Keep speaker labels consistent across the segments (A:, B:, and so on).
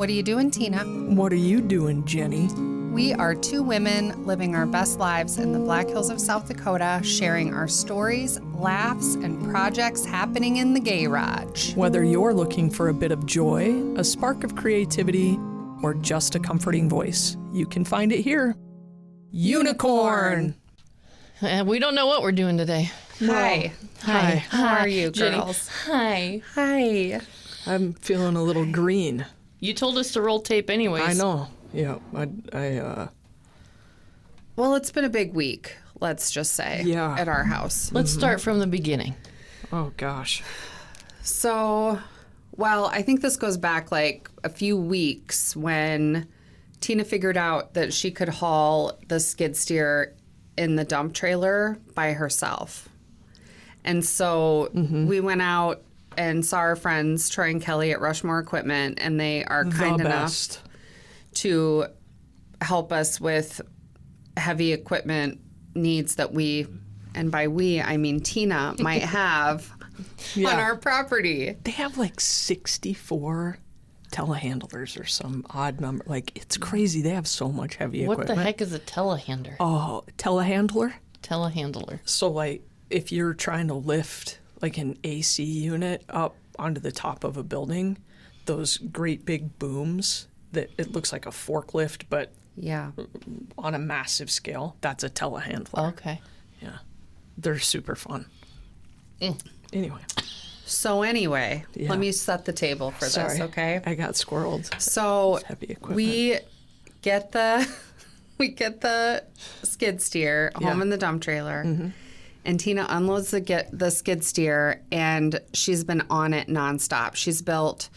A: What are you doing, Tina?
B: What are you doing, Jenny?
A: We are two women living our best lives in the Black Hills of South Dakota, sharing our stories, laughs, and projects happening in the garage.
B: Whether you're looking for a bit of joy, a spark of creativity, or just a comforting voice, you can find it here. Unicorn!
C: We don't know what we're doing today.
A: Hi.
B: Hi.
A: How are you,
C: Jenny.
A: girls?
C: Hi.
A: Hi.
B: I'm feeling a little green.
C: You told us to roll tape anyways.
B: I know. Yeah.
A: Well, it's been a big week, let's just say,
B: Yeah.
A: at our house.
C: Let's start from the beginning.
B: Oh, gosh.
A: So, well, I think this goes back like a few weeks when Tina figured out that she could haul the skid steer in the dump trailer by herself. And so we went out and saw our friends, Troy and Kelly at Rushmore Equipment, and they are kind enough to help us with heavy equipment needs that we, and by we, I mean Tina, might have on our property.
B: They have like 64 telehandlers or some odd number. Like, it's crazy. They have so much heavy
C: What
B: equipment.
C: the heck is a telehandler?
B: Oh, telehandler?
C: Telehandler.
B: So, like, if you're trying to lift, like, an AC unit up onto the top of a building, those great big booms that it looks like a forklift, but
A: Yeah.
B: on a massive scale, that's a telehandler.
C: Okay.
B: Yeah. They're super fun. Anyway.
A: So anyway,
B: Yeah.
A: let me set the table for
B: Sorry.
A: this, okay?
B: I got squirreled.
A: So
B: It's heavy equipment.
A: we get the skid steer home in the dump trailer, and Tina unloads the skid steer, and she's been on it nonstop. She's built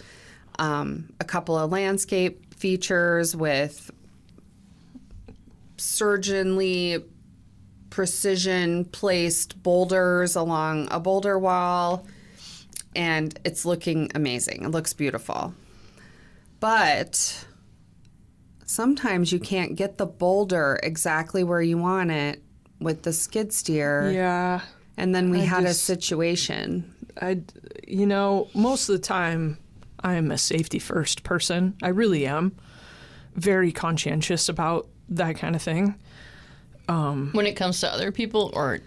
A: a couple of landscape features with surgeonly precision placed boulders along a boulder wall, and it's looking amazing. It looks beautiful. But sometimes you can't get the boulder exactly where you want it with the skid steer.
B: Yeah.
A: And then we had a
B: just-
A: situation.
B: Most of the time, I'm a safety first person. I really am. Very conscientious about that kind of thing.
C: When it comes to other people, or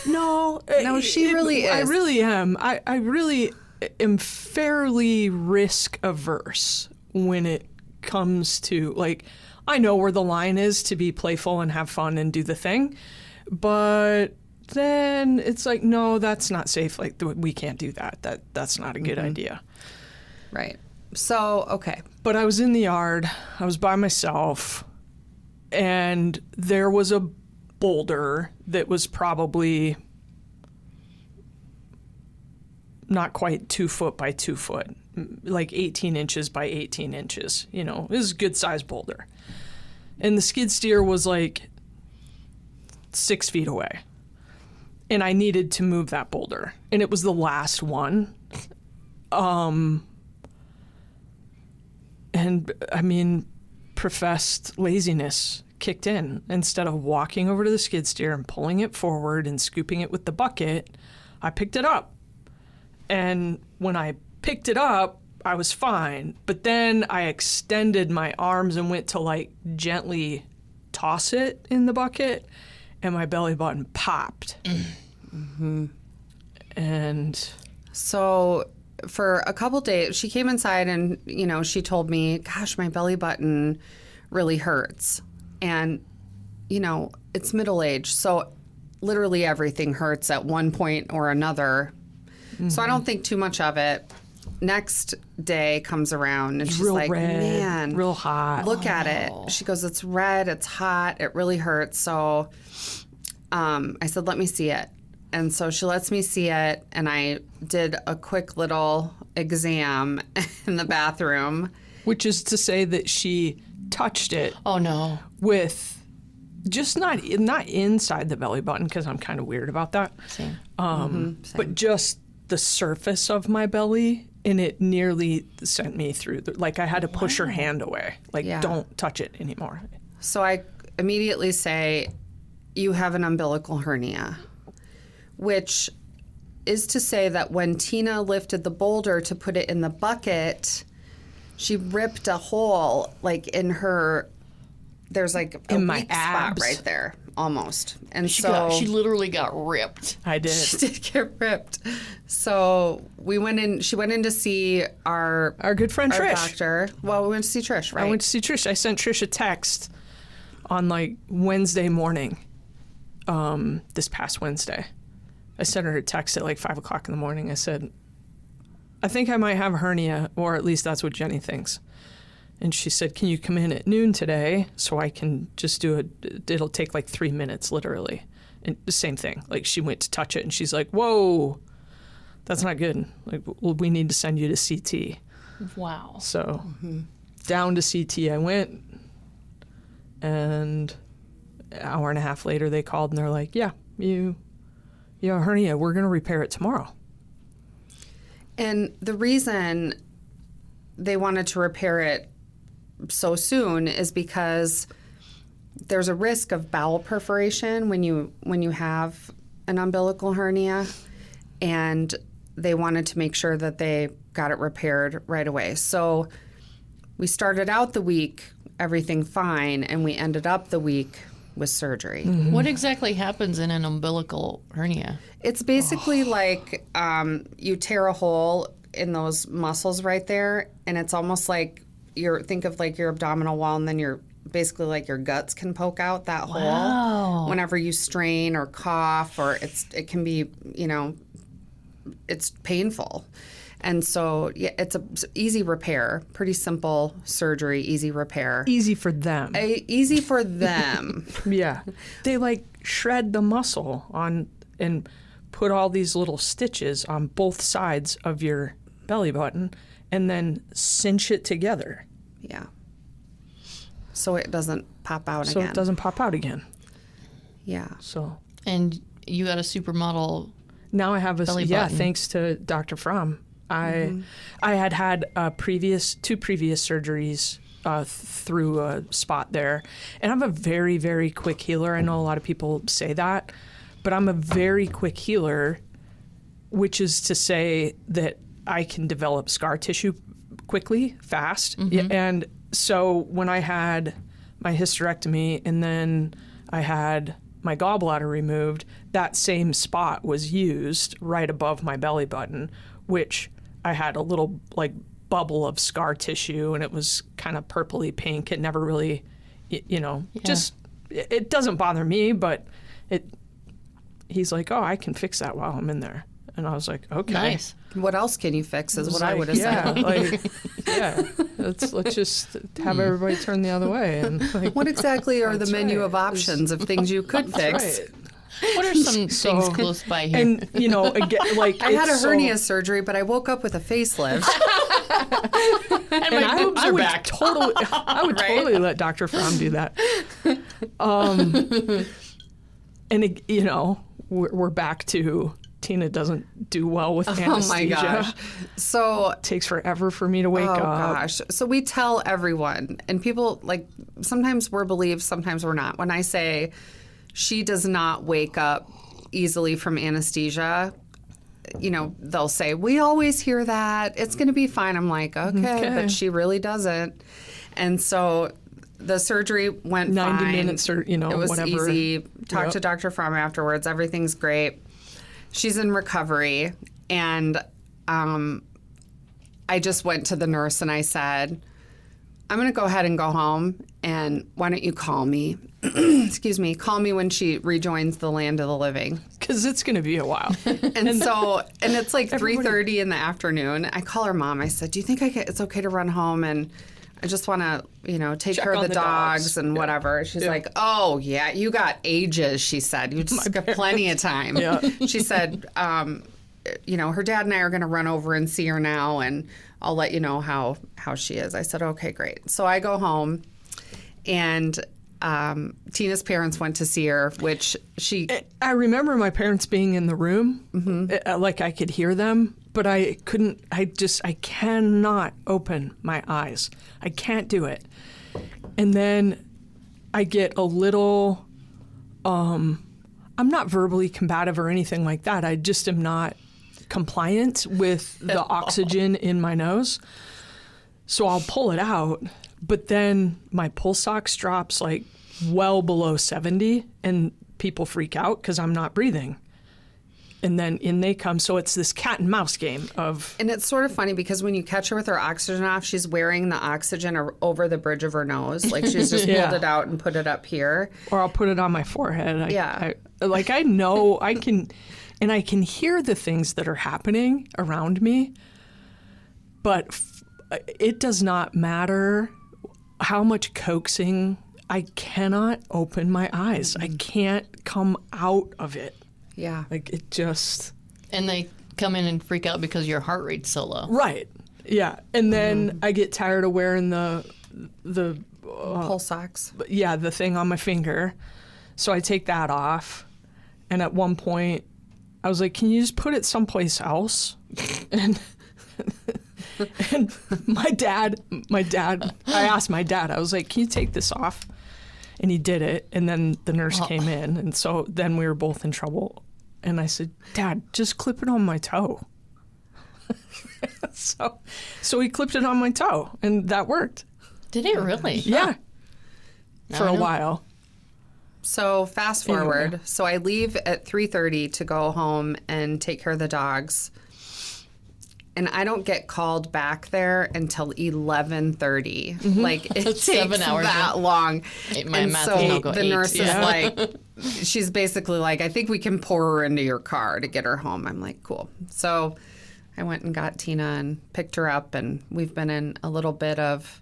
A: No, she really is.
B: I really am. I really am fairly risk averse when it comes to, like, I know where the line is to be playful and have fun and do the thing, but then it's like, no, that's not safe. Like, we can't do that. That's not a good idea.
A: Right. So, okay.
B: But I was in the yard. I was by myself, and there was a boulder that was probably not quite 2 foot by 2 foot, like 18 inches by 18 inches. You know, it was a good sized boulder. And the skid steer was like 6 feet away. And I needed to move that boulder. And it was the last one. And I mean, professed laziness kicked in. Instead of walking over to the skid steer and pulling it forward and scooping it with the bucket, I picked it up. And when I picked it up, I was fine. But then I extended my arms and went to, like, gently toss it in the bucket, and my belly button popped. And
A: So for a couple days, she came inside and, she told me, gosh, my belly button really hurts. And, it's middle age. So literally everything hurts at one point or another. So I don't think too much of it. Next day comes around and she's
B: real
A: like,
B: red,
A: man,
B: real hot.
A: look at it. She goes, it's red, it's hot, it really hurts. So I said, let me see it. And so she lets me see it, and I did a quick little exam in the bathroom.
B: Which is to say that she touched it
C: oh no,
B: with just not inside the belly button, because I'm kind of weird about that.
C: Same.
B: But just the surface of my belly, and it nearly sent me through. Like, I had to push her hand away. Like,
A: Yeah.
B: don't touch it anymore.
A: So I immediately say, you have an umbilical hernia, which is to say that when Tina lifted the boulder to put it in the bucket, she ripped a hole like in her. There's like a
B: In my
A: weak spot
B: abs.
A: right there, almost. And
C: She literally got ripped.
B: I did.
A: she did get ripped. So we went in. She went in to see our
B: good friend Trish.
A: doctor. Well, we went to see Trish, right?
B: I went to see Trish. I sent Trish a text on like Wednesday morning, this past Wednesday. I sent her a text at like 5 o'clock in the morning. I said, I think I might have a hernia, or at least that's what Jenny thinks. And she said, can you come in at noon today so I can just do it? It'll take like 3 minutes, literally. And the same thing. Like, she went to touch it and she's like, whoa, that's not good. Like, well, we need to send you to CT.
C: Wow.
B: So down to CT I went, and an hour and a half later they called and they're like, yeah, you have a hernia. We're going to repair it tomorrow.
A: And the reason they wanted to repair it so soon is because there's a risk of bowel perforation when you have an umbilical hernia, and they wanted to make sure that they got it repaired right away. So we started out the week everything fine, and we ended up the week with surgery.
C: What exactly happens in an umbilical hernia?
A: It's basically like you tear a hole in those muscles right there, and it's almost like think of like your abdominal wall, and then basically like your guts can poke out that hole whenever you strain or cough, or it can be, it's painful. And so, yeah, it's a easy repair, pretty simple surgery, easy repair.
B: Easy for them.
A: Easy for them.
B: Yeah. They like shred the muscle on and put all these little stitches on both sides of your belly button and then cinch it together.
A: Yeah. So it doesn't pop out
B: So
A: again.
B: it doesn't pop out again.
A: Yeah.
B: So
C: And you got a supermodel.
B: now I have
C: Belly button.
B: thanks to Dr. Fromm. I had two previous surgeries through a spot there, and I'm a very, very quick healer. I know a lot of people say that, but I'm a very quick healer, which is to say that I can develop scar tissue quickly, fast. Yeah, and so when I had my hysterectomy and then I had my gallbladder removed, that same spot was used right above my belly button, which I had a little like bubble of scar tissue, and it was kind of purpley pink. It never really, just, it doesn't bother me, but he's like, oh, I can fix that while I'm in there. And I was like, okay.
C: Nice.
A: What else can you fix is
B: It was
A: what I
B: like,
A: would have said.
B: Let's just have everybody turn the other way. And like,
A: What exactly are the menu
B: right.
A: of options of things you could fix?
B: right.
C: What are some things close by here?
B: And again, like
A: I had a
B: it's so-
A: hernia surgery, but I woke up with a facelift.
C: and my boobs
B: I
C: are
B: would
C: back.
B: I would
A: Right?
B: totally let Dr. Fromm do that. We're back to Tina doesn't do well with anesthesia.
A: Oh my gosh. So
B: It takes forever for me to wake
A: oh
B: up.
A: gosh. So we tell everyone, and people like sometimes we're believed, sometimes we're not. When I say she does not wake up easily from anesthesia, they'll say, we always hear that. It's going to be fine. I'm like, okay, but she really doesn't. And so the surgery went
B: 90
A: fine.
B: minutes or,
A: it was
B: whatever.
A: easy. Talked
B: Yep.
A: to Dr. Fromm afterwards. Everything's great. She's in recovery. And I just went to the nurse and I said, I'm going to go ahead and go home. And why don't you call me? Excuse me. Call me when she rejoins the land of the living.
B: Because it's going to be a while.
A: And it's like 3:30 in the afternoon. I call her mom. I said, do you think it's okay to run home? And I just want to, take
B: Check
A: care of
B: on
A: the
B: the
A: dogs
B: dogs.
A: and
B: Yeah.
A: whatever. She's
B: Yeah.
A: like, oh, yeah, you got ages, she said. You just got plenty of time.
B: Yeah.
A: She said, her dad and I are going to run over and see her now, and I'll let you know how she is. I said, okay, great. So I go home, and Tina's parents went to see her, which
B: I remember my parents being in the room, like I could hear them, but I cannot open my eyes. I can't do it. And then I get a little, I'm not verbally combative or anything like that. I just am not compliant with the oxygen in my nose. So I'll pull it out, but then my pulse ox drops like well below 70 and people freak out because I'm not breathing. And then in they come. So it's this cat and mouse game of...
A: And it's sort of funny because when you catch her with her oxygen off, she's wearing the oxygen over the bridge of her nose. Like she's just pulled it out and put it up here.
B: Or I'll put it on my forehead. I know I can... And I can hear the things that are happening around me, but it does not matter how much coaxing. I cannot open my eyes. I can't come out of it.
A: Yeah.
B: Like it just...
C: And they come in and freak out because your heart rate's so low.
B: Right. Yeah. And then I get tired of wearing the
A: pulse ox.
B: Yeah, the thing on my finger. So I take that off. And at one point, I was like, can you just put it someplace else? And my dad, I asked my dad, I was like, can you take this off? And he did it. And then the nurse came in. And so then we were both in trouble. And I said, Dad, just clip it on my toe. So he clipped it on my toe. And that worked.
C: Did it really?
B: Yeah. For a while.
A: So fast forward. So I leave at 3:30 to go home and take care of the dogs. And I don't get called back there until 11:30. Like it takes
C: 7 hours
A: that long.
C: My math will
A: so
C: go
A: the
C: 8,
A: nurse
C: yeah.
A: is like, she's basically like, I think we can pour her into your car to get her home. I'm like, cool. So I went and got Tina and picked her up, and we've been in a little bit of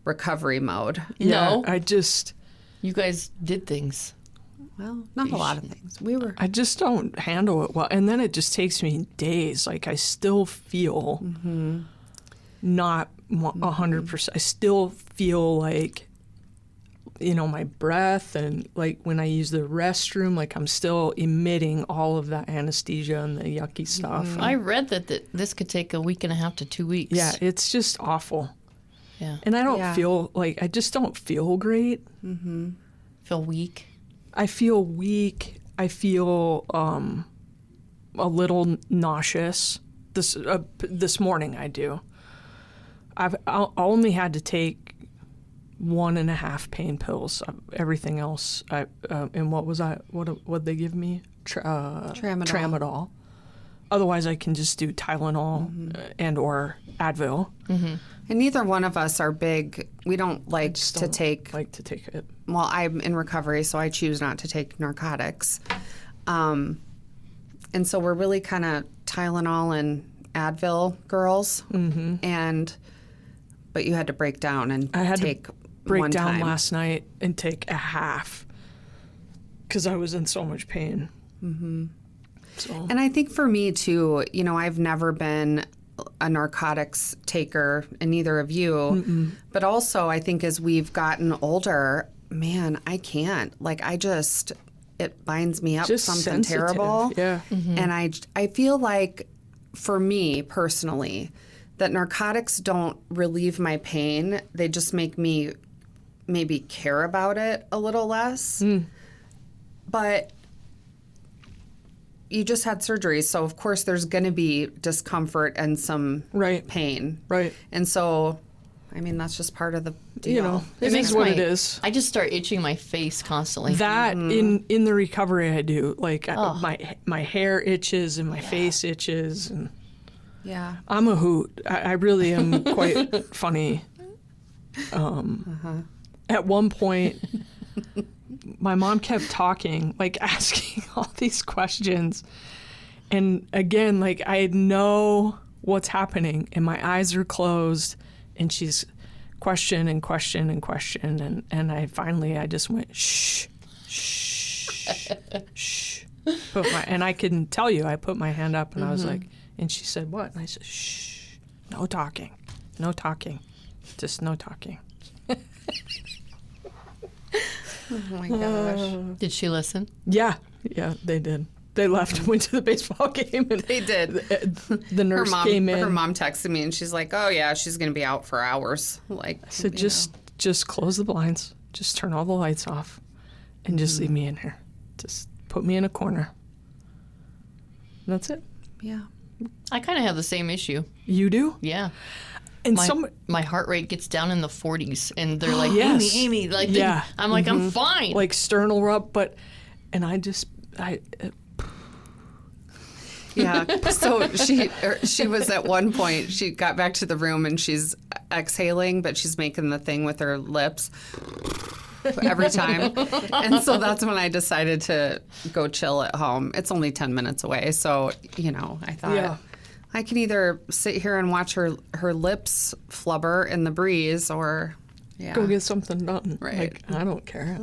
A: recovery mode.
C: No.
B: You
C: guys did things.
A: Well, not a lot of things.
B: I just don't handle it well. And then it just takes me days. Like I still feel not 100%. I still feel like, my breath, and like when I use the restroom, like I'm still emitting all of that anesthesia and the yucky stuff.
C: I read that this could take a week and a half to 2 weeks.
B: Yeah, it's just awful.
C: Yeah.
B: And I don't feel like, I just don't feel great.
C: Mm-hmm. Feel weak.
B: I feel weak. I feel a little nauseous. This morning I do. I only had to take 1.5 pain pills. Everything else, and what was what'd they give me? Tramadol. Otherwise, I can just do Tylenol and or Advil.
C: Mm-hmm.
A: And neither one of us are big. We don't like to take
B: it.
A: Well, I'm in recovery, so I choose not to take narcotics. And so we're really kind of Tylenol and Advil girls. Mm-hmm. But you had to break down and take
B: break
A: one
B: down
A: time.
B: last night and take a half because I was in so much pain.
A: Mm-hmm.
B: So.
A: And I think for me too, I've never been a narcotics taker, and neither of you. Mm-mm. But also, I think as we've gotten older, man, I can't. Like, it binds me up
B: just
A: something
B: sensitive.
A: terrible.
B: Yeah.
A: Mm-hmm. And I feel like, for me personally, that narcotics don't relieve my pain. They just make me maybe care about it a little less. But you just had surgery, so of course there's going to be discomfort and some pain.
B: Right.
A: And so, that's just part of the deal.
B: It is what it is.
C: I just start itching my face constantly.
B: That in the recovery I do. Like my hair itches and my face itches, and I'm a hoot. I really am quite funny. At one point, my mom kept talking, like asking all these questions. And again, like I know what's happening and my eyes are closed and she's question. And I just went, shh, shh, shh. And I can tell you, I put my hand up and I was like, and she said, what? And I said, shh, no talking, just no talking.
A: Oh my gosh.
C: Did she listen?
B: Yeah, they did. They left and went to the baseball game. And
A: they did.
B: The nurse came in.
A: Her mom texted me and she's like, oh yeah, she's going to be out for hours. Like,
B: I said, just close the blinds. Just turn all the lights off and just leave me in here. Just put me in a corner. And that's it.
A: Yeah.
C: I kind of have the same issue.
B: You do?
C: Yeah.
B: And
C: my heart rate gets down in the 40s, and they're like,
B: Yes.
C: Amy, like,
B: Yeah.
C: I'm like, I'm fine.
B: like sternal rub, and
A: Yeah. So she was at one point, she got back to the room and she's exhaling, but she's making the thing with her lips every time. And so that's when I decided to go chill at home. It's only 10 minutes away. So, I thought I can either sit here and watch her lips flubber in the breeze or
B: go get something done.
A: Right.
B: Like, I don't care.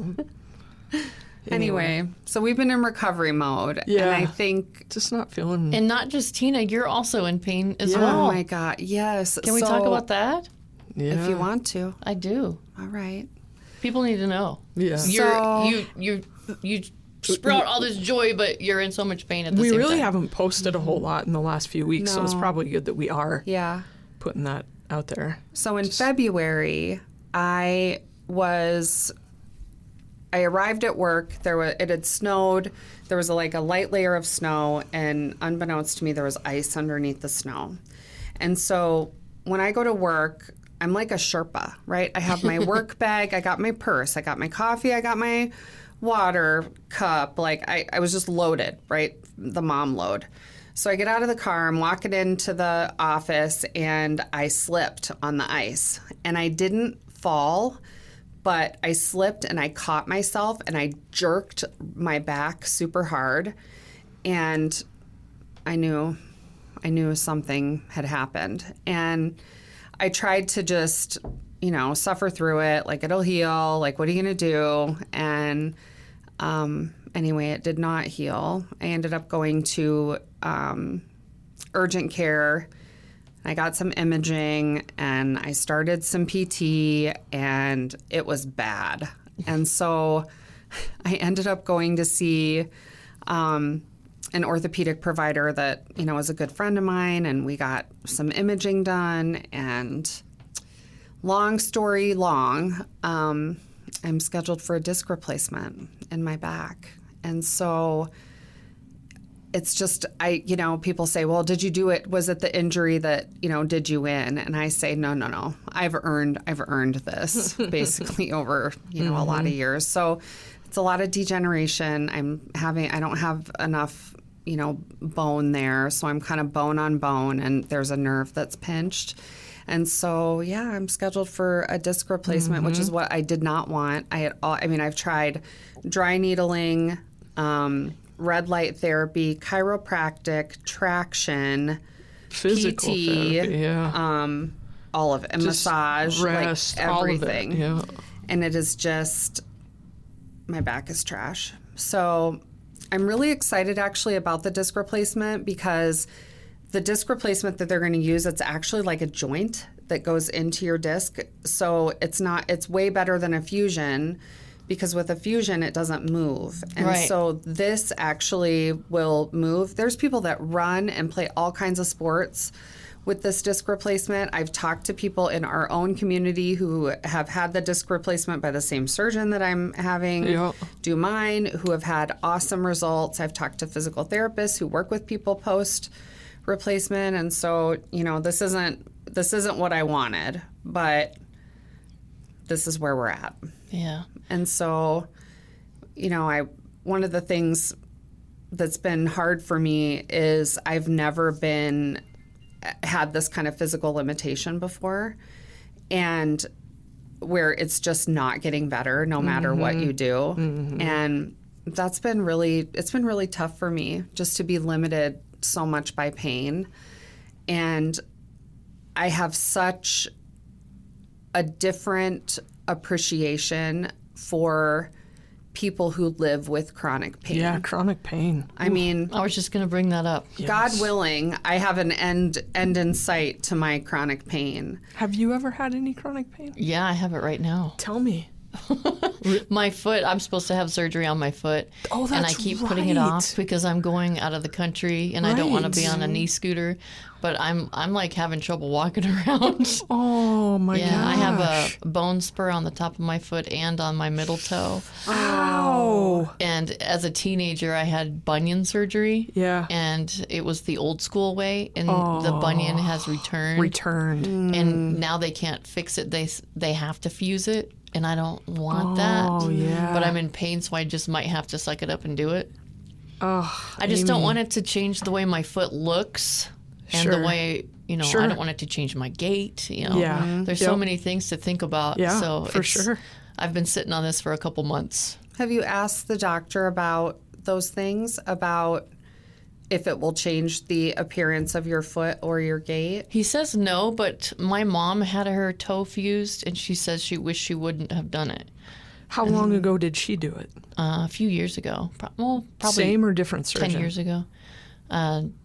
A: Anyway, so we've been in recovery mode.
B: Yeah.
A: And I think...
B: Just not feeling...
C: And not just Tina, you're also in pain as well.
A: Oh, my God. Yes.
C: Can we talk about that?
B: Yeah.
A: If you want to.
C: I do.
A: All right.
C: People need to know.
B: Yeah.
C: You sprout all this joy, but you're in so much pain at the same time.
B: We really haven't posted a whole lot in the last few weeks, so it's
A: No.
B: probably good that we are
A: Yeah.
B: putting that out there.
A: So in February, I arrived at work. It had snowed. There was a light layer of snow, and unbeknownst to me, there was ice underneath the snow. And so when I go to work, I'm like a Sherpa, right? I have my work bag, I got my purse, I got my coffee, I got my water cup. I was just loaded, right? The mom load. So I get out of the car, I'm walking into the office, and I slipped on the ice. And I didn't fall, but I slipped and I caught myself and I jerked my back super hard. And I knew something had happened. And I tried to just, suffer through it, it'll heal, what are you going to do? And anyway, it did not heal. I ended up going to urgent care. I got some imaging and I started some PT, and it was bad. And so I ended up going to see an orthopedic provider that, was a good friend of mine, and we got some imaging done. And long story long, I'm scheduled for a disc replacement in my back. And so it's just, people say, well, did you do it? Was it the injury that, did you win? And I say, no. I've earned this basically over, a lot of years. So it's a lot of degeneration. I don't have enough, bone there. So I'm kind of bone on bone, and there's a nerve that's pinched. And so, I'm scheduled for a disc replacement, which is what I did not want. I've tried dry needling, red light therapy, chiropractic, traction,
B: Physical
A: PT,
B: therapy,
A: all of it, and
B: Just
A: massage,
B: rest,
A: everything.
B: all of it,
A: And it is just, my back is trash. So I'm really excited actually about the disc replacement, because the disc replacement that they're going to use, it's actually like a joint that goes into your disc. So it's way better than a fusion, because with a fusion, it doesn't move. And
C: Right.
A: so this actually will move. There's people that run and play all kinds of sports with this disc replacement. I've talked to people in our own community who have had the disc replacement by the same surgeon that I'm having do mine, who have had awesome results. I've talked to physical therapists who work with people post replacement. And so, this isn't what I wanted, but this is where we're at.
C: Yeah.
A: And so, one of the things that's been hard for me is I've never had this kind of physical limitation before, and where it's just not getting better no matter what you do. And it's been really tough for me just to be limited so much by pain. And I have such a different appreciation for people who live with chronic pain.
B: Yeah, chronic pain.
A: I mean,
C: I was just going to bring that up.
A: God willing, I have an end in sight to my chronic pain.
B: Have you ever had any chronic pain?
C: Yeah, I have it right now.
B: Tell me.
C: My foot, I'm supposed to have surgery on my foot.
B: Oh,
C: And I
B: that's
C: keep putting it off
B: right.
C: because I'm going out of the country and I don't want to be
B: Right.
C: on a knee scooter. But I'm like having trouble walking around.
B: Oh my
C: Yeah,
B: gosh.
C: I have a bone spur on the top of my foot and on my middle toe.
B: Ow.
C: And as a teenager, I had bunion surgery.
B: Yeah.
C: And it was the old school way, and the bunion has returned.
B: Returned.
C: And now they can't fix it. They have to fuse it, and I don't want that.
B: Oh, yeah.
C: But I'm in pain, so I just might have to suck it up and do it.
B: Oh,
C: I just don't want it to change the way my foot looks and
B: Sure.
C: the way,
B: Sure.
C: I don't want it to change my gait.
B: Yeah.
C: There's
B: Yep.
C: so many things to think about.
B: Yeah,
C: so
B: for sure.
C: I've been sitting on this for a couple months.
A: Have you asked the doctor about those things, about if it will change the appearance of your foot or your gait?
C: He says no, but my mom had her toe fused, and she says she wished she wouldn't have done it.
B: How long ago did she do it?
C: A few years ago. Probably
B: Same or different surgeon?
C: 10 years ago.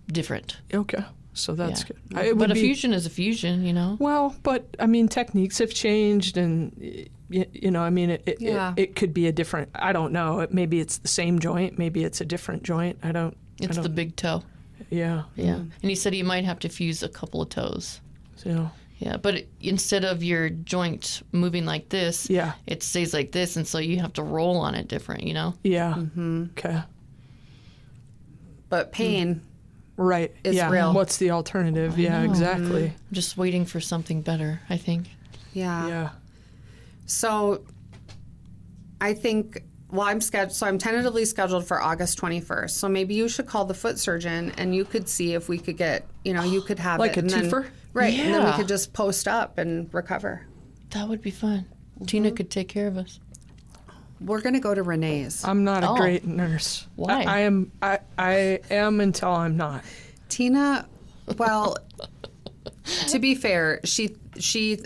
C: Different.
B: Okay. So that's
C: Yeah.
B: good. It would
C: But a
B: be-
C: fusion is a fusion.
B: Well, but I mean, techniques have changed, and I mean,
A: Yeah.
B: it could be a different. I don't know. Maybe it's the same joint. Maybe it's a different joint. I don't.
C: It's the big toe.
B: Yeah.
C: Yeah. And he said he might have to fuse a couple of toes.
B: So
C: Yeah, but instead of your joint moving like this,
B: Yeah.
C: it stays like this, and so you have to roll on it different,
B: yeah.
C: Mm-hmm.
B: Okay.
A: But pain,
B: Right.
A: It's
B: yeah.
A: real.
B: What's the alternative? Yeah.
C: know.
B: Exactly.
C: I'm just waiting for something better, I think.
A: yeah.
B: Yeah.
A: So I think, well, I'm tentatively scheduled for August 21st. So maybe you should call the foot surgeon and you could see if we could get, you could have
B: Like
A: it.
B: a
A: and then-
B: twofer?
A: Right. And then we
C: Yeah.
A: could just post up and recover.
C: That would be fun. Tina could take care of us.
A: We're going to go to Renee's.
B: I'm not a
C: Oh.
B: great nurse.
C: Why?
B: I am. I am until I'm not.
A: Tina, well, to be fair, she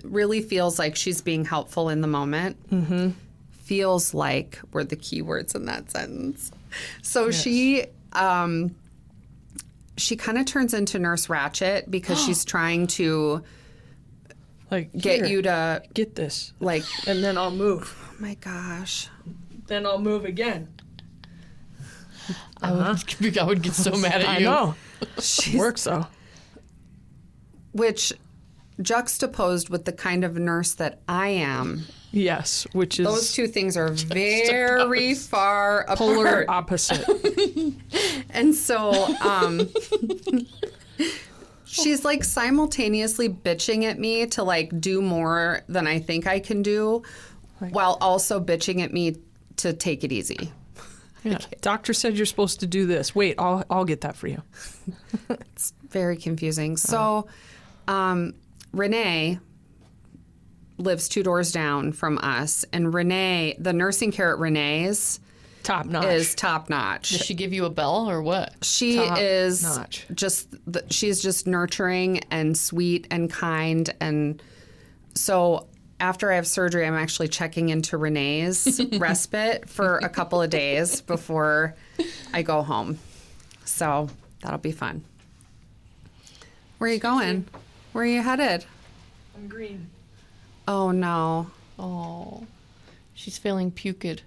A: really feels like she's being helpful in the moment. Mm-hmm. Feels like were the key words in that sentence. So she kind of turns into Nurse Ratchet because she's trying to
B: Like
A: get
B: here,
A: you to,
B: get this,
A: like,
B: and then I'll move.
A: oh my gosh.
B: Then I'll move again.
C: I would get so mad at
B: I
C: you.
B: know.
A: She's,
B: Works though.
A: which juxtaposed with the kind of nurse that I am,
B: Yes, which is
A: those two things are very far
B: polar
A: apart.
B: opposite.
A: And so she's like simultaneously bitching at me to like do more than I think I can do, while also bitching at me to take it easy.
B: Yeah. Doctor said you're supposed to do this. Wait, I'll get that for you.
A: It's very confusing. So Renee lives 2 doors down from us, and Renee, the nursing care at Renee's
B: Top notch.
A: is top notch.
C: Does she give you a bell or what?
A: She
B: Top
A: is
B: notch.
A: she's just nurturing and sweet and kind. And so after I have surgery, I'm actually checking into Renee's respite for a couple of days before I go home. So that'll be fun. Where are you going? Where are you headed?
B: I'm green.
A: Oh, no.
C: Oh, she's feeling puked.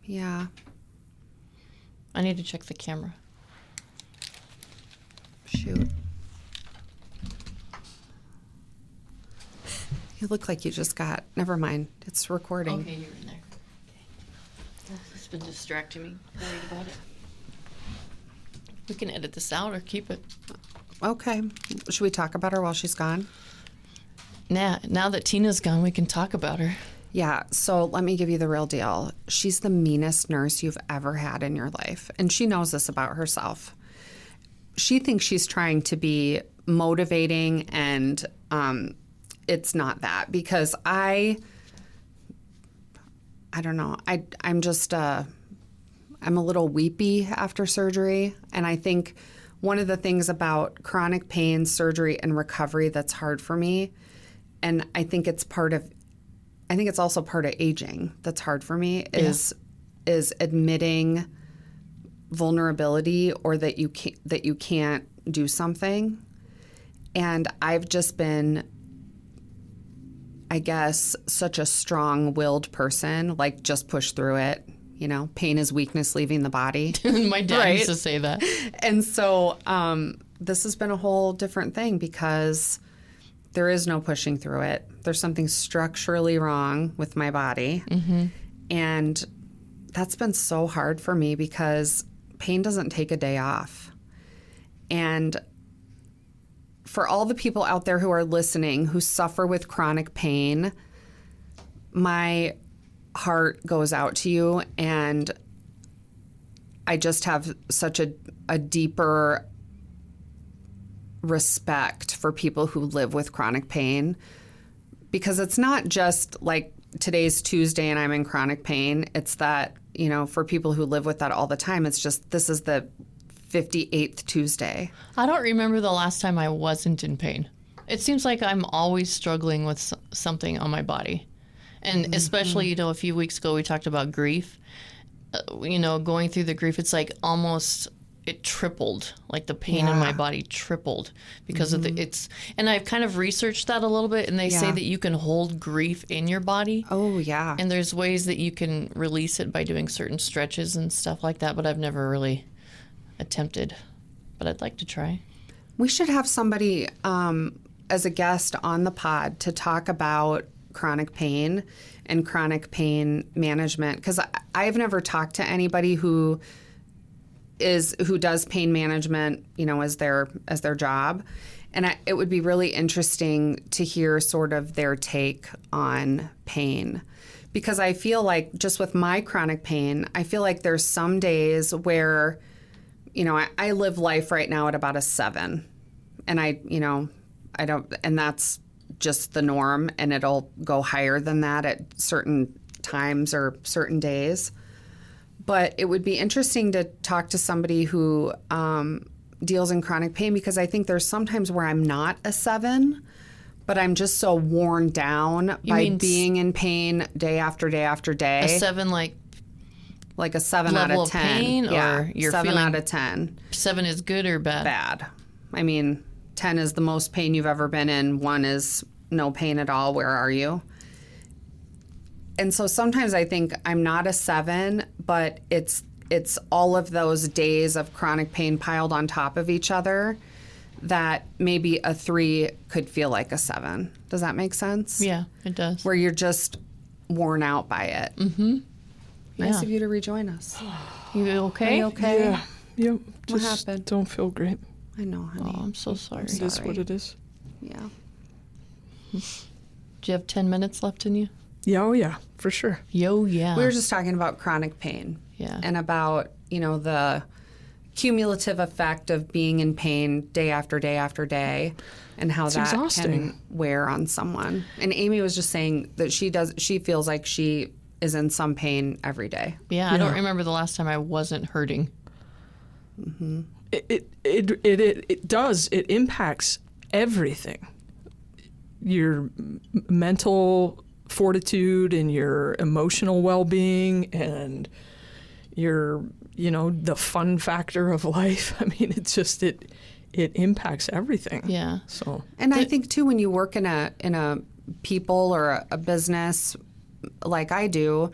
A: Yeah.
C: I need to check the camera.
A: Shoot. You look like you just got... Never mind. It's recording.
C: Okay, you're in there. Okay. It's been distracting me. Worried about it. We can edit this out or keep it.
A: Okay. Should we talk about her while she's gone?
C: Now that Tina's gone, we can talk about her.
A: Yeah, so let me give you the real deal. She's the meanest nurse you've ever had in your life, and she knows this about herself. She thinks she's trying to be motivating, and it's not that, because I don't know. I'm just I'm a little weepy after surgery, and I think one of the things about chronic pain, surgery, and recovery that's hard for me, and I think it's also part of aging that's hard for me, is admitting vulnerability or that you can't do something. And I've I guess, such a strong-willed person, like just push through it. You know, pain is weakness leaving the body.
C: My dad
A: Right.
C: used to say that.
A: And so this has been a whole different thing because there is no pushing through it. There's something structurally wrong with my body. And that's been so hard for me because pain doesn't take a day off. And for all the people out there who are listening who suffer with chronic pain, my heart goes out to you, and I just have such a deeper respect for people who live with chronic pain, because it's not just like today's Tuesday and I'm in chronic pain. It's that, you know, for people who live with that all the time, it's just this is the 58th Tuesday.
C: I don't remember the last time I wasn't in pain. It seems like I'm always struggling with something on my body. And especially, you know, a few weeks ago we talked about grief. You know, going through the grief, it's like almost it tripled, like the pain in my body tripled because of the and I've kind of researched that a little bit, and they say that you can hold grief in your body.
A: Oh, yeah.
C: And there's ways that you can release it by doing certain stretches and stuff like that, but I've never really attempted, but I'd like to try.
A: We should have somebody as a guest on the pod to talk about chronic pain and chronic pain management, because I've never talked to anybody who does pain management, you know, as their job, and it would be really interesting to hear sort of their take on pain, because I feel like just with my chronic pain, I feel like there's some days where, you know, I live life right now at about a 7, and I don't, and that's just the norm, and it'll go higher than that at certain times or certain days. But it would be interesting to talk to somebody who deals in chronic pain, because I think there's sometimes where I'm not a 7, but I'm just so worn down by being in pain day after day after day.
C: A 7 like
A: a 7 out
C: level
A: of
C: of
A: 10.
C: pain,
A: Yeah,
C: or you're
A: 7
C: feeling
A: out of 10.
C: 7 is good or bad?
A: Bad. I mean, 10 is the most pain you've ever been in. 1 is no pain at all. Where are you? And so sometimes I think I'm not a 7, but it's all of those days of chronic pain piled on top of each other that maybe a 3 could feel like a 7. Does that make sense?
C: Yeah, it does.
A: Where you're just worn out by it. Mm-hmm. Nice
C: Yeah.
A: of you to rejoin us.
C: You okay?
A: Are you okay?
B: Yeah. Yep.
A: What
B: Just
A: happened?
B: don't feel great.
A: I know, honey.
C: Oh, I'm so sorry.
B: It is what it is.
A: Yeah.
C: Do you have 10 minutes left in you?
B: Yeah, oh yeah, for sure.
C: Yo, yeah.
A: We were just talking about chronic pain.
C: Yeah.
A: And about, you know, the cumulative effect of being in pain day after day after day, and how
B: It's
A: that
B: exhausting.
A: can wear on someone. And Amy was just saying that she feels like she is in some pain every day.
C: Yeah, I don't remember the last time I wasn't hurting.
B: It does. It impacts everything. Your mental fortitude and your emotional well-being and your, you know, the fun factor of life. I mean, it's just it impacts everything.
C: Yeah.
B: So
A: And I think too, when you work in a people or a business like I do,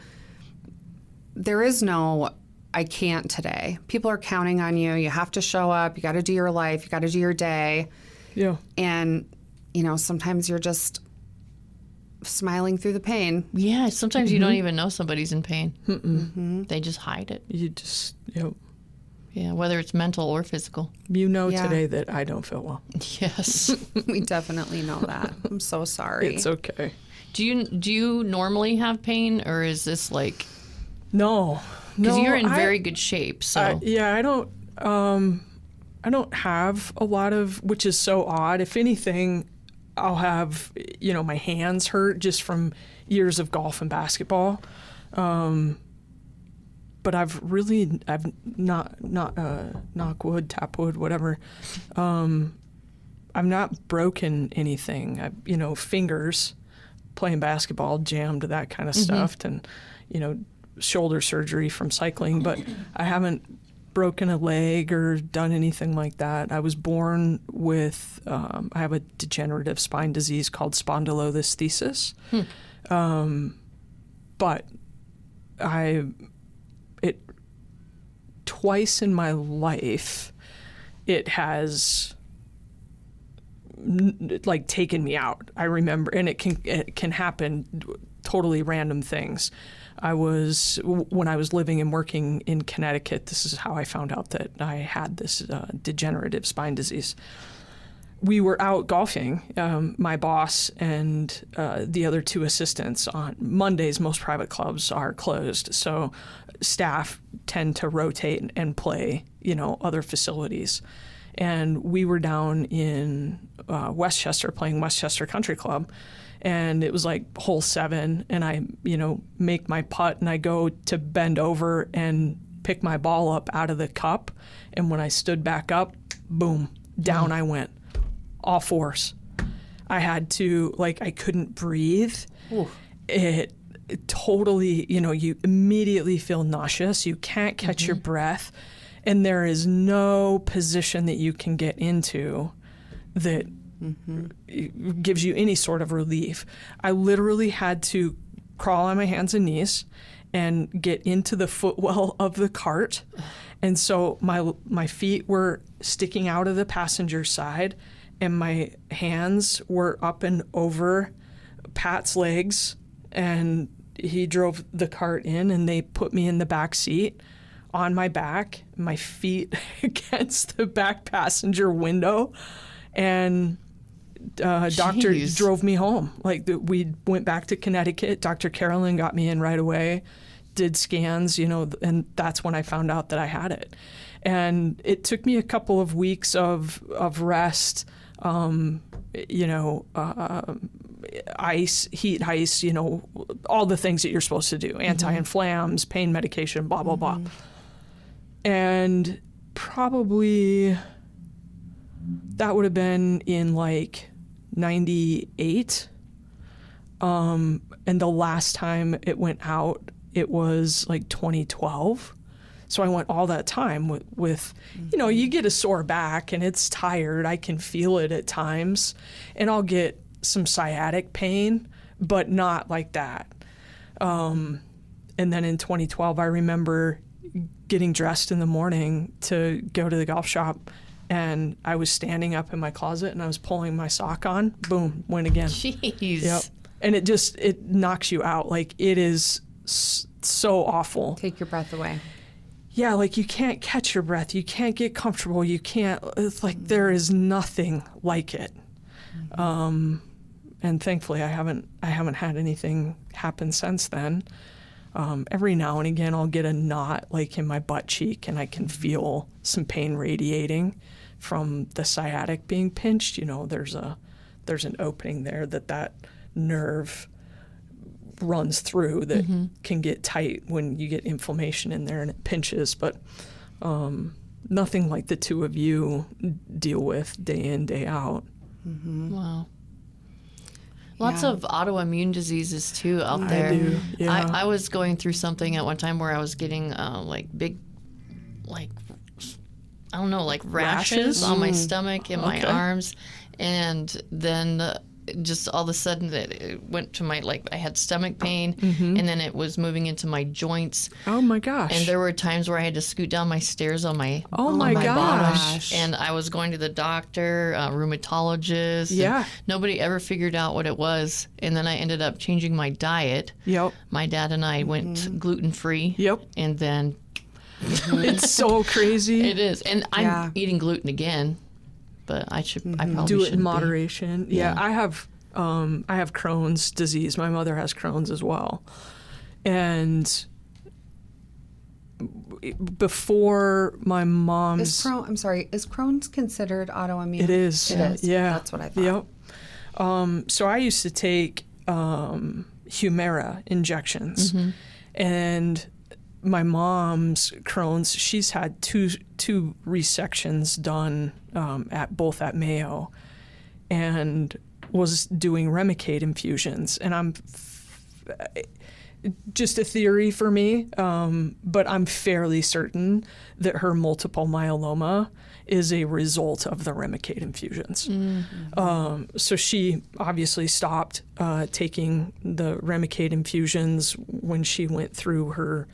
A: there is no I can't today. People are counting on you. You have to show up. You got to do your life. You got to do your day.
B: yeah.
A: And, you know, sometimes you're just smiling through the pain.
C: Yeah, sometimes you don't even know somebody's in pain. They just hide it.
B: You just, you know,
C: Yeah, whether it's mental or physical.
B: you know
A: Yeah.
B: today that I don't feel well.
C: Yes.
A: We definitely know that. I'm so sorry.
B: It's okay.
C: Do you normally have pain, or is this like,
B: No.
C: because
B: No,
C: you're in
B: I-
C: very good shape, so
B: yeah, I don't have a lot of, which is so odd. If anything, I'll have, you know, my hands hurt just from years of golf and basketball. But I've not knock wood, tap wood, whatever. I've not broken anything. You know, fingers playing basketball, jammed, that kind of stuff, and, you know, shoulder surgery from cycling, but I haven't broken a leg or done anything like that. I was born with, I have a degenerative spine disease called spondylolisthesis. But twice in my life, it has like taken me out. I remember, and it can happen, totally random things. When I was living and working in Connecticut, this is how I found out that I had this degenerative spine disease. We were out golfing, my boss and the other two assistants. On Mondays, most private clubs are closed, so staff tend to rotate and play, other facilities. And we were down in Westchester playing Westchester Country Club, and it was like hole 7, and I, make my putt, and I go to bend over and pick my ball up out of the cup, and when I stood back up, boom, down I went, all fours. I had to, I couldn't breathe. Ooh. It totally, you immediately feel nauseous. You can't catch your breath, and there is no position that you can get into that gives you any sort of relief. I literally had to crawl on my hands and knees and get into the footwell of the cart. And so my feet were sticking out of the passenger side, and my hands were up and over Pat's legs, and he drove the cart in, and they put me in the back seat on my back, my feet against the back passenger window, and doctor drove me home. We went back to Connecticut. Dr. Carolyn got me in right away, did scans, and that's when I found out that I had it. And it took me a couple of weeks of rest, ice, heat ice, all the things that you're supposed to do, anti-inflams, pain medication, blah, blah, blah. And probably that would have been in 98. And the last time it went out, it was 2012. So I went all that time with you get a sore back and it's tired. I can feel it at times, and I'll get some sciatic pain, but not like that. And then in 2012, I remember getting dressed in the morning to go to the golf shop, and I was standing up in my closet and I was pulling my sock on. Boom, went again.
C: Jeez.
B: Yep. And it knocks you out. It is so awful.
A: Take your breath away.
B: Yeah, you can't catch your breath. You can't get comfortable. You can't, it's there is nothing like it. And thankfully I haven't had anything happen since then. Every now and again I'll get a knot in my butt cheek, and I can feel some pain radiating from the sciatic being pinched. There's an opening there that nerve runs through that can get tight when you get inflammation in there and it pinches, but nothing like the two of you deal with day in, day out.
C: Wow. Lots of autoimmune diseases too out there.
B: I do. Yeah.
C: I was going through something at one time where I was getting big, rashes on my stomach and my arms, and then just all of a sudden it went to my I had stomach pain, and then it was moving into my joints.
B: Oh my gosh!
C: And there were times where I had to scoot down my stairs on my
B: my
C: gosh! And I was going to the doctor, rheumatologist.
B: Yeah.
C: Nobody ever figured out what it was, and then I ended up changing my diet.
B: Yep.
C: My dad and I went gluten free.
B: Yep.
C: And then
B: it's so crazy.
C: It is, and I'm eating gluten again. But I probably
B: do it in
C: be.
B: moderation. Yeah, I have Crohn's disease. My mother has Crohn's as well, and before my mom's,
A: is Crohn's considered autoimmune?
B: It is.
A: It is.
B: Yeah,
A: that's what I thought.
B: Yep. So I used to take Humira injections, and my mom's Crohn's, she's had two resections done at Mayo, and was doing Remicade infusions. And just a theory for me, but I'm fairly certain that her multiple myeloma is a result of the Remicade infusions. So she obviously stopped taking the Remicade infusions when she went through her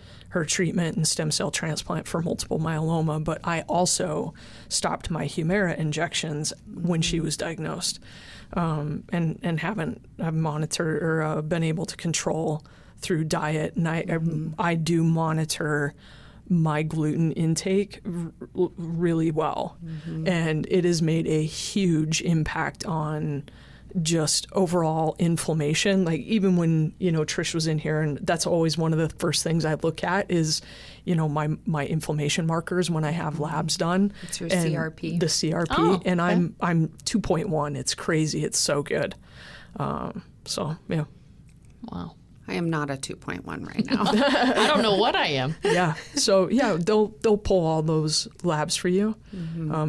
B: treatment and stem cell transplant for multiple myeloma, but I also stopped my Humira injections when she was diagnosed, and I've monitored or been able to control through diet, and I do monitor my gluten intake really well, and it has made a huge impact on just overall inflammation. Like even when, Trish was in here, and that's always one of the first things I look at is, my inflammation markers when I have labs done.
A: It's your CRP.
B: The CRP.
C: Oh,
B: and
C: okay.
B: I'm 2.1. It's crazy. It's so good. So yeah.
C: Wow.
A: I am not a 2.1 right now.
C: I don't know what I am.
B: Yeah. So yeah, they'll pull all those labs for you.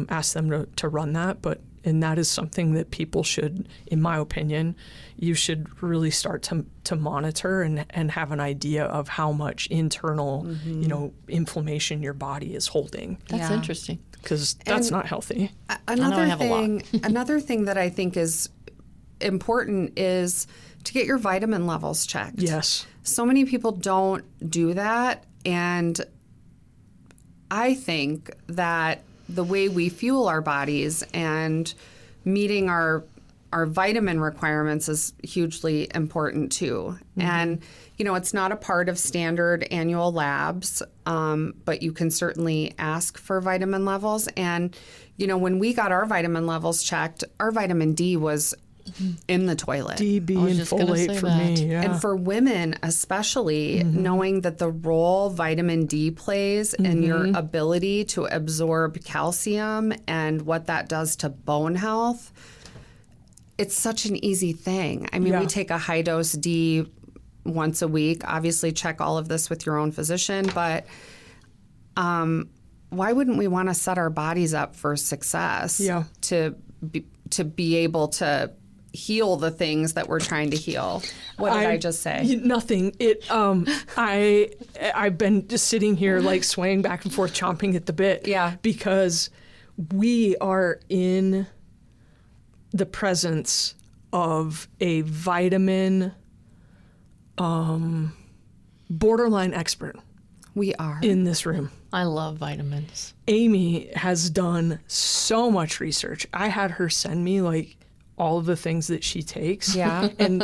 B: Ask them to run that, and that is something that people should, in my opinion, you should really start to monitor and have an idea of how much internal, inflammation your body is holding.
C: That's
A: Yeah.
C: interesting.
B: Because that's not healthy.
A: Another
C: have a lot.
A: another thing that I think is important is to get your vitamin levels checked.
B: Yes.
A: So many people don't do that, and I think that the way we fuel our bodies and meeting our vitamin requirements is hugely important too. And it's not a part of standard annual labs, but you can certainly ask for vitamin levels. And when we got our vitamin levels checked, our vitamin D was in the toilet.
B: D, B,
C: I was
B: and
C: just gonna
B: folate
C: say
B: for
C: that.
B: me. Yeah.
A: And for women especially, knowing that the role vitamin D plays in your ability to absorb calcium and what that does to bone health, it's such an easy thing. I mean,
B: Yeah.
A: we take a high dose D once a week. Obviously, check all of this with your own physician, but why wouldn't we want to set our bodies up for success?
B: Yeah.
A: To be able to heal the things that we're trying to heal. What did I just say?
B: Nothing. I've been just sitting here like swaying back and forth, chomping at the bit.
A: Yeah.
B: Because we are in the presence of a vitamin borderline expert
A: We are.
B: in this room.
C: I love vitamins.
B: Amy has done so much research. I had her send me like all of the things that she takes.
A: Yeah.
B: And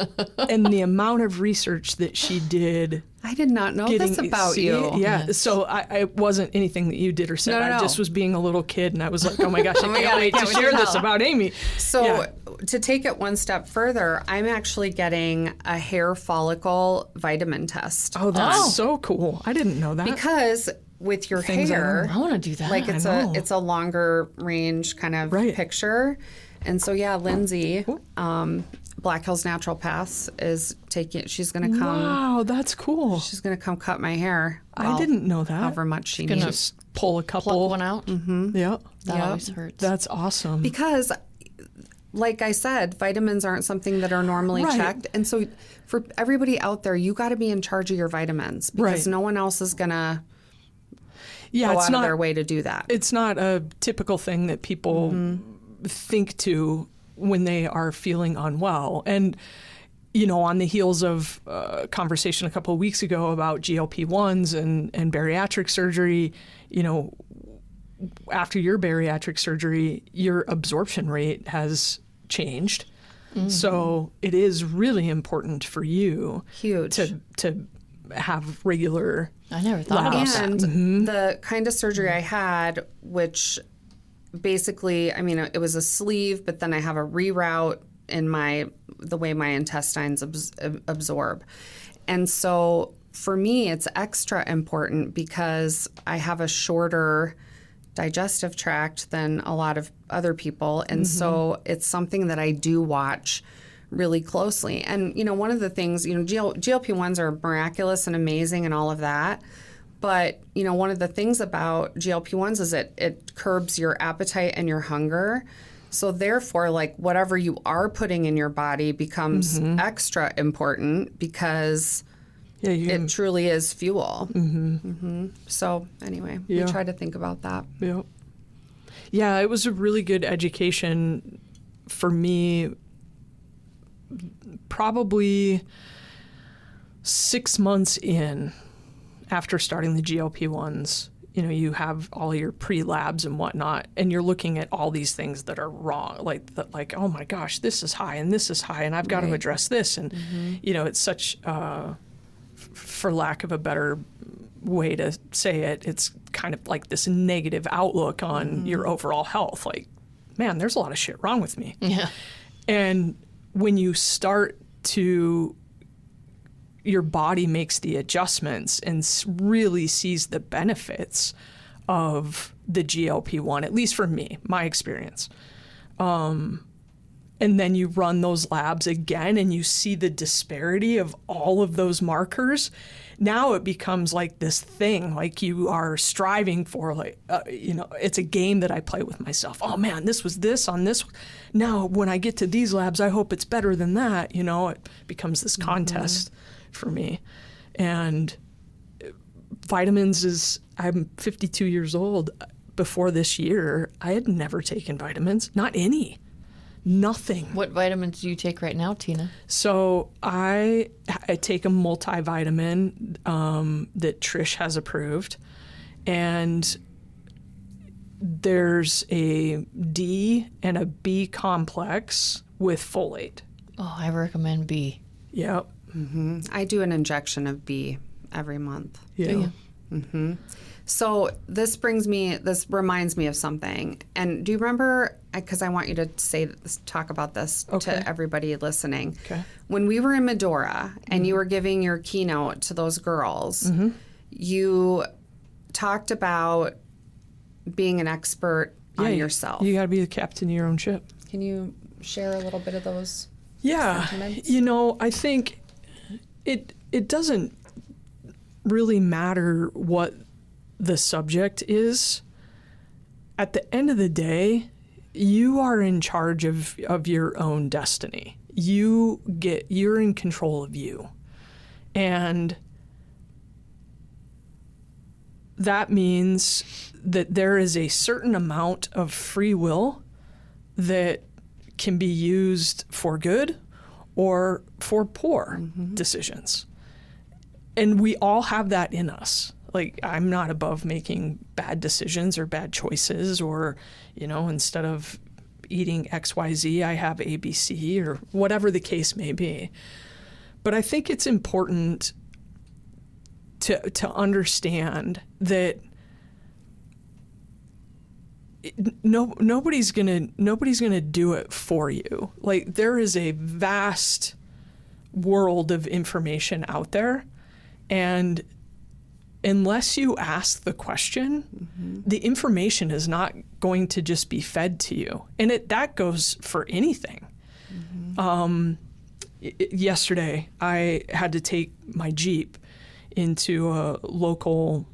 B: the amount of research that she did.
A: I did not know this about you.
B: Yeah. So I wasn't anything that you did or said.
A: No.
B: I just was being a little kid, and I was like, oh my gosh, I
A: my
B: can't
A: God, I
B: wait
A: can't
B: to
A: wait to
B: share this
A: tell.
B: about Amy.
A: So
B: Yeah.
A: to take it one step further, I'm actually getting a hair follicle vitamin test.
B: Oh, that's so cool. I didn't know that.
A: Because with your
B: Things I
A: hair,
C: I want to do that.
A: like
B: I know.
A: it's a longer range kind of
B: Right.
A: picture. And so yeah, Lindsay, Black Hills Natural Paths is taking. She's gonna come.
B: Wow, that's cool.
A: She's gonna come cut my hair.
B: I didn't know that.
A: However much she
C: gonna
A: needs.
B: Just pull a couple.
C: pluck one out.
B: Yeah.
C: That
A: Yep.
C: always hurts.
B: That's awesome.
A: Because, like I said, vitamins aren't something that are normally
B: Right.
A: checked. And so for everybody out there, you got to be in charge of your vitamins because
B: Right.
A: no one else is going to
B: yeah,
A: go
B: it's
A: out
B: not
A: of their way to do that.
B: it's not a typical thing that people think to when they are feeling unwell. And, on the heels of a conversation a couple of weeks ago about GLP-1s and bariatric surgery, after your bariatric surgery, your absorption rate has changed. So it is really important for you
A: Huge.
B: to have regular.
C: I never thought about that.
A: And the kind of surgery I had, which basically, I mean, it was a sleeve, but then I have a reroute in the way my intestines absorb. And so for me, it's extra important because I have a shorter digestive tract than a lot of other people. And so it's something that I do watch really closely. And, one of the things, GLP-1s are miraculous and amazing and all of that. But, one of the things about GLP-1s is it curbs your appetite and your hunger. So therefore, like whatever you are putting in your body becomes extra important because
B: Yeah,
A: it truly is fuel. So anyway, we try to think about that.
B: Yeah. Yeah, it was a really good education for me. Probably 6 months in after starting the GLP-1s, you have all your pre-labs and whatnot, and you're looking at all these things that are wrong. Like, oh my gosh, this is high and this is high, and I've got to address this. And, it's such, for lack of a better way to say it, it's kind of like this negative outlook on your overall health. Like, man, there's a lot of shit wrong with me.
C: Yeah.
B: And when you start to, your body makes the adjustments and really sees the benefits of the GLP-1, at least for me, my experience. And then you run those labs again and you see the disparity of all of those markers. Now it becomes like this thing, like you are striving for, like, it's a game that I play with myself. Oh man, this was this on this. Now, when I get to these labs, I hope it's better than that. It becomes this contest for me. And vitamins I'm 52 years old. Before this year, I had never taken vitamins, not any. Nothing.
C: What vitamins do you take right now, Tina?
B: So I take a multivitamin that Trish has approved, and there's a D and a B complex with folate.
C: Oh, I recommend B.
B: Yep.
A: I do an injection of B every month.
B: Yeah.
A: So this reminds me of something. And do you remember, because I want you to talk about this to everybody listening.
B: Okay.
A: When we were in Medora and you were giving your keynote to those girls, you talked about being an expert on yourself.
B: You got to be the captain of your own ship.
A: Can you share a little bit of those sentiments?
B: I think it doesn't really matter what the subject is. At the end of the day, you are in charge of your own destiny. You're in control of you. And that means that there is a certain amount of free will that can be used for good or for poor decisions. And we all have that in us. Like, I'm not above making bad decisions or bad choices, or, instead of eating XYZ, I have ABC, or whatever the case may be. But I think it's important to understand that nobody's gonna do it for you. Like, there is a vast world of information out there, and unless you ask the question, the information is not going to just be fed to you. And that goes for anything. Yesterday, I had to take my Jeep into a local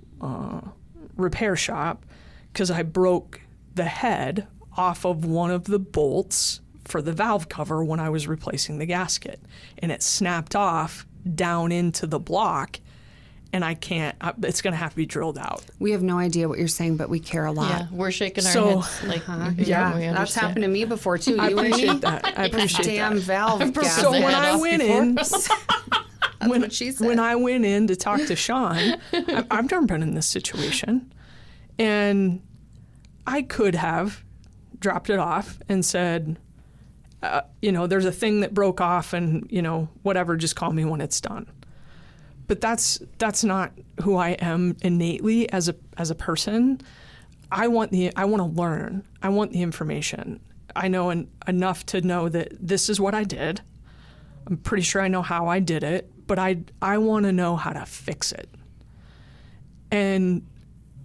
B: repair shop because I broke the head off of one of the bolts for the valve cover when I was replacing the gasket. And it snapped off down into the block, and it's going to have to be drilled out.
A: We have no idea what you're saying, but we care a lot.
C: Yeah, we're shaking our heads. Like, we
A: that's happened to me before, too.
B: I appreciate that. I appreciate
A: damn
B: that.
A: valve gasket.
B: So when I went in,
A: what she said.
B: when I went in to talk to Sean, I've never been in this situation. And I could have dropped it off and said, there's a thing that broke off, and, whatever, just call me when it's done. But that's not who I am innately as a person. I want to learn. I want the information. I know enough to know that this is what I did. I'm pretty sure I know how I did it, but I want to know how to fix it. And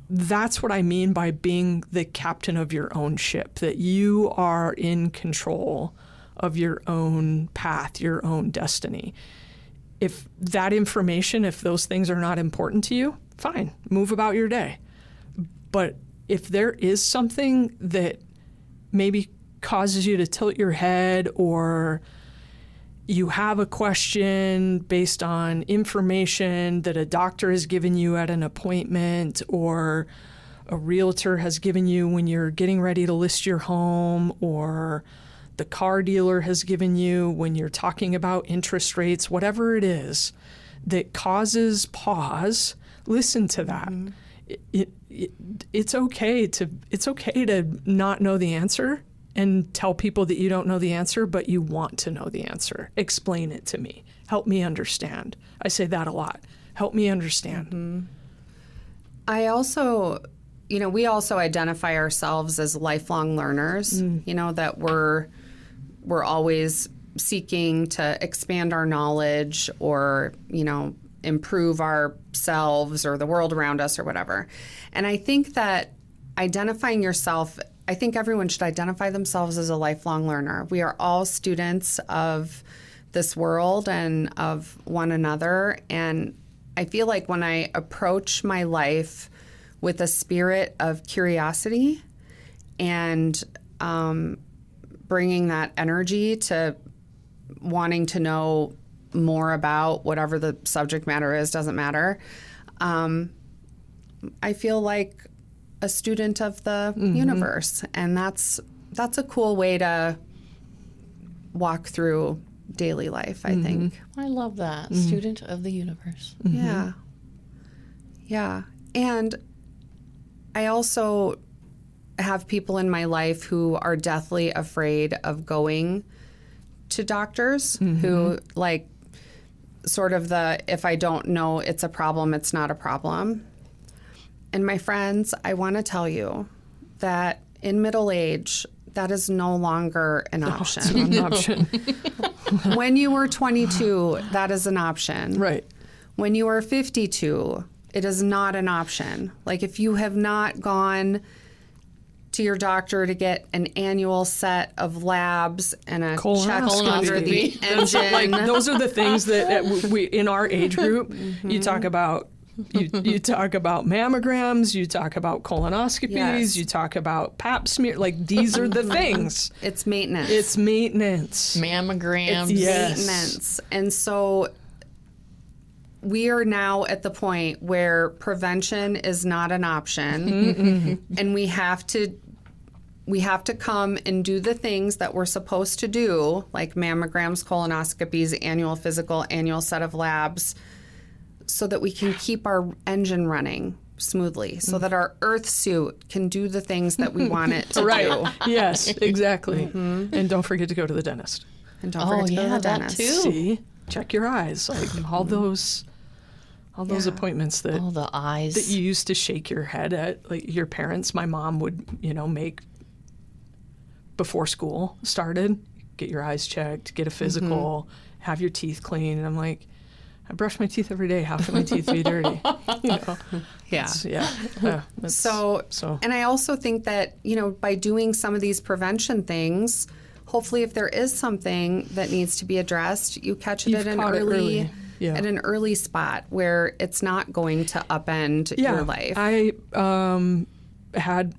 B: that's what I mean by being the captain of your own ship, that you are in control of your own path, your own destiny. If that information, if those things are not important to you, fine, move about your day. But if there is something that maybe causes you to tilt your head, or you have a question based on information that a doctor has given you at an appointment or a realtor has given you when you're getting ready to list your home, or the car dealer has given you when you're talking about interest rates, whatever it is that causes pause, listen to that. It's okay to not know the answer and tell people that you don't know the answer, but you want to know the answer. Explain it to me. Help me understand. I say that a lot. Help me understand.
A: I also, we also identify ourselves as lifelong learners, that we're always seeking to expand our knowledge or, improve ourselves or the world around us or whatever. And I think that identifying yourself, I think everyone should identify themselves as a lifelong learner. We are all students of this world and of one another. And I feel like when I approach my life with a spirit of curiosity and bringing that energy to wanting to know more about whatever the subject matter is, doesn't matter. I feel like a student of the universe, and that's a cool way to walk through daily life, I think.
C: I love that. Student of the universe.
A: Yeah. And I also have people in my life who are deathly afraid of going to doctors, who like sort of if I don't know it's a problem, it's not a problem. And my friends, I want to tell you that in middle age, that is no longer an option.
B: It's not an option.
A: When you were 22, that is an option.
B: Right.
A: When you are 52, it is not an option. Like if you have not gone to your doctor to get an annual set of labs and a check under the engine.
B: Those are the things that we in our age group, you talk about. You talk about mammograms, you talk about colonoscopies, you talk about pap smear. Like these are the things.
A: It's maintenance.
B: It's maintenance.
C: Mammograms.
A: Maintenance. And so we are now at the point where prevention is not an option, and we have to come and do the things that we're supposed to do, like mammograms, colonoscopies, annual physical, annual set of labs, so that we can keep our engine running smoothly, so that our earth suit can do the things that we want it to do.
B: Yes, exactly. And don't forget to go to the dentist.
A: And don't forget to go to the dentist.
C: Too.
B: See, check your eyes. Like all those appointments that
C: Oh, the eyes.
B: that you used to shake your head at. Like your parents, my mom would, make before school started, get your eyes checked, get a physical, have your teeth cleaned. And I'm like, I brush my teeth every day. How can my teeth be dirty?
A: Yeah.
B: So,
A: and I also think that, by doing some of these prevention things, hopefully if there is something that needs to be addressed, you catch it at an early at an early spot where it's not going to upend your life.
B: I had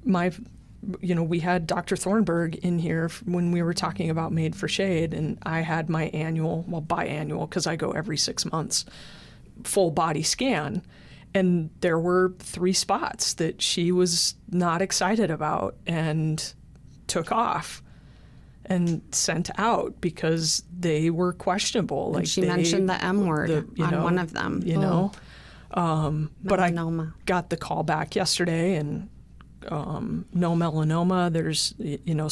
B: we had Dr. Thornburg in here when we were talking about Made for Shade, and I had my biannual, because I go every 6 months, full body scan. And there were 3 spots that she was not excited about and took off and sent out because they were questionable.
A: And she mentioned the M word on one of them.
B: But I got the call back yesterday, and no melanoma. There's,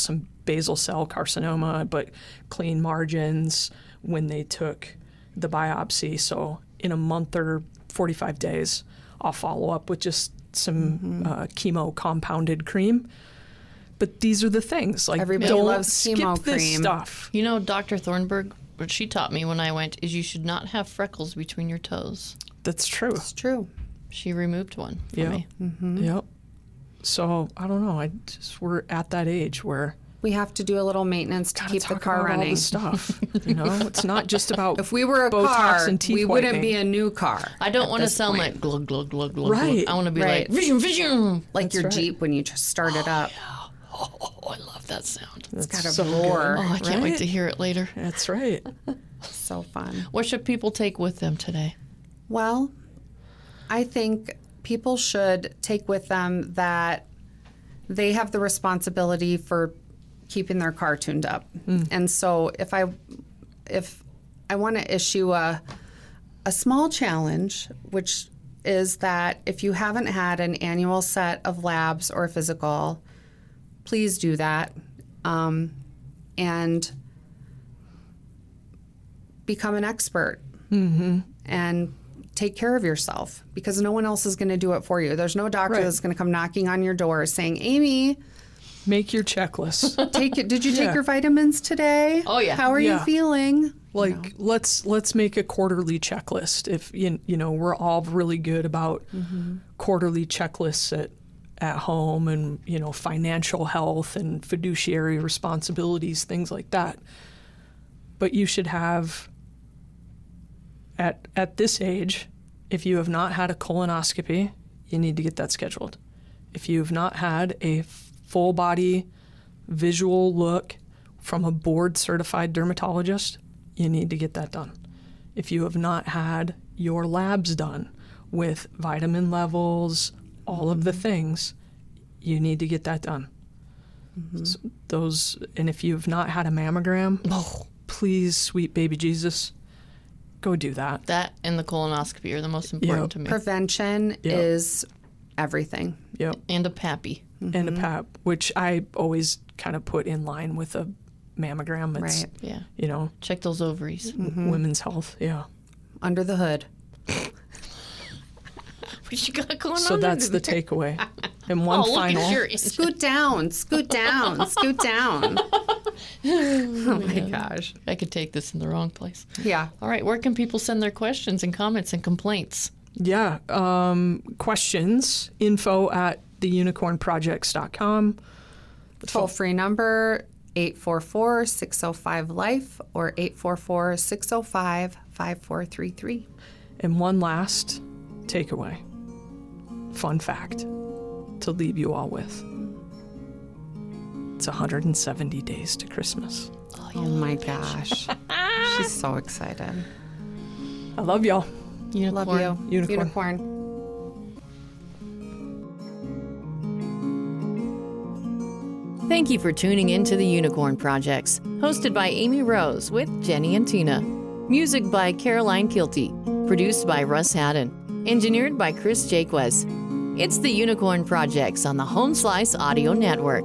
B: some basal cell carcinoma, but clean margins when they took the biopsy. So in a month or 45 days, I'll follow up with just some chemo compounded cream. But these are the things. Like,
A: everybody
B: don't
A: loves
B: skip
A: chemo
B: this
A: cream.
B: stuff.
C: Dr. Thornburg, what she taught me when I went is you should not have freckles between your toes.
B: That's true.
A: It's true.
C: She removed one for me.
B: Yep. So I don't know. We're at that age where
A: We have to do a little maintenance to keep the car running.
B: All the stuff. It's not just about
A: if we were a
B: Botox
A: car,
B: and teeth
A: we
B: whitening.
A: wouldn't be a new car.
C: I don't want to
A: this
C: sound
A: point.
C: like glug, glug, glug, glug.
B: Right.
C: I want to be
A: Right.
C: like, vision, vision.
A: Like your Jeep when you just start it up.
C: Oh, I love that sound.
A: It's got a
B: so
A: roar.
C: Oh, I can't wait
B: Right?
C: to hear it later.
B: That's right.
A: So fun.
C: What should people take with them today?
A: Well, I think people should take with them that they have the responsibility for keeping their car tuned up. And so if I want to issue a small challenge, which is that if you haven't had an annual set of labs or physical, please do that. And become an expert. And take care of yourself, because no one else is going to do it for you. There's no doctor
B: Right.
A: that's going to come knocking on your door saying, Amy,
B: Make your checklist.
A: did you take
B: Yeah.
A: your vitamins today?
C: Oh, yeah.
A: How are you
B: Yeah.
A: feeling?
B: Like let's make a quarterly checklist. If you know, we're all really good about quarterly checklists at home, and you know, financial health and fiduciary responsibilities, things like that. But you should have at this age, if you have not had a colonoscopy, you need to get that scheduled. If you have not had a full body visual look from a board certified dermatologist, you need to get that done. If you have not had your labs done with vitamin levels, all of the things, you need to get that done. So and if you've not had a mammogram, please, sweet baby Jesus, go do that.
C: That and the colonoscopy are the most important to me.
A: Prevention is everything.
B: Yep.
C: And a pappy.
B: And a PAP, which I always kind of put in line with a mammogram. It's,
A: Right.
C: Yeah.
B: you know,
C: Check those ovaries.
B: women's health. Yeah.
A: Under the hood.
C: What you got going
B: So
C: on?
B: that's the
C: under there?
B: takeaway. And one
C: Oh, look
B: final.
C: at your
A: Scoot down, scoot down, scoot down. Oh my gosh.
C: I could take this in the wrong place.
A: Yeah.
C: All right, where can people send their questions and comments and complaints?
B: Yeah. Questions, info@theunicornprojects.com.
A: Toll-free number 844-605-LIFE or 844-605-5433.
B: And one last takeaway, fun fact to leave you all with. It's 170 days to Christmas.
A: Oh my gosh. She's so excited.
B: I love y'all.
C: Unicorn.
A: Love you.
B: Unicorn.
D: Thank you for tuning in to the Unicorn Projects, hosted by Amy Rose with Jenny and Tina. Music by Caroline Kilty. Produced by Russ Haddon. Engineered by Chris Jaquez. It's the Unicorn Projects on the Home Slice Audio Network.